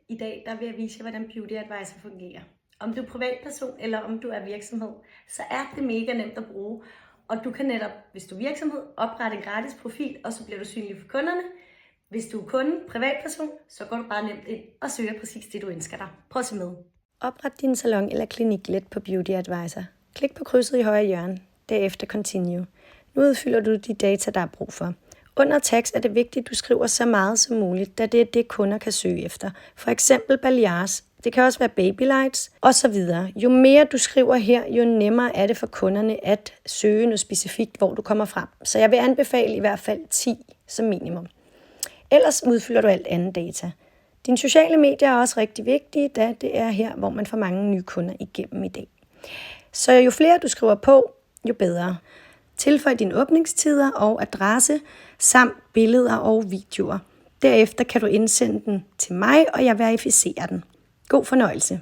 I dag der vil jeg vise jer, hvordan Beauty Advisor fungerer. Om du er privatperson eller om du er virksomhed, så er det mega nemt at bruge. Og du kan netop, hvis du er virksomhed, oprette en gratis profil, og så bliver du synlig for kunderne. Hvis du er kunde, privatperson, så går du bare nemt ind og søger præcis det, du ønsker dig. Prøv at se med. Opret din salon eller klinik let på Beauty Advisor. Klik på krydset i højre hjørne, derefter Continue. Nu udfylder du de data, der er brug for. Under tekst er det vigtigt, at du skriver så meget som muligt, da det er det, kunder kan søge efter. For eksempel balayage, det kan også være babylights osv. Jo mere du skriver her, jo nemmere er det for kunderne at søge noget specifikt, hvor du kommer frem. Så jeg vil anbefale i hvert fald 10 som minimum. Ellers udfylder du alt andet data. Dine sociale medier er også rigtig vigtige, da det er her, hvor man får mange nye kunder igennem i dag. Så jo flere du skriver på, jo bedre. Tilføj dine åbningstider og adresse samt billeder og videoer. Derefter kan du indsende den til mig, og jeg verificerer den. God fornøjelse.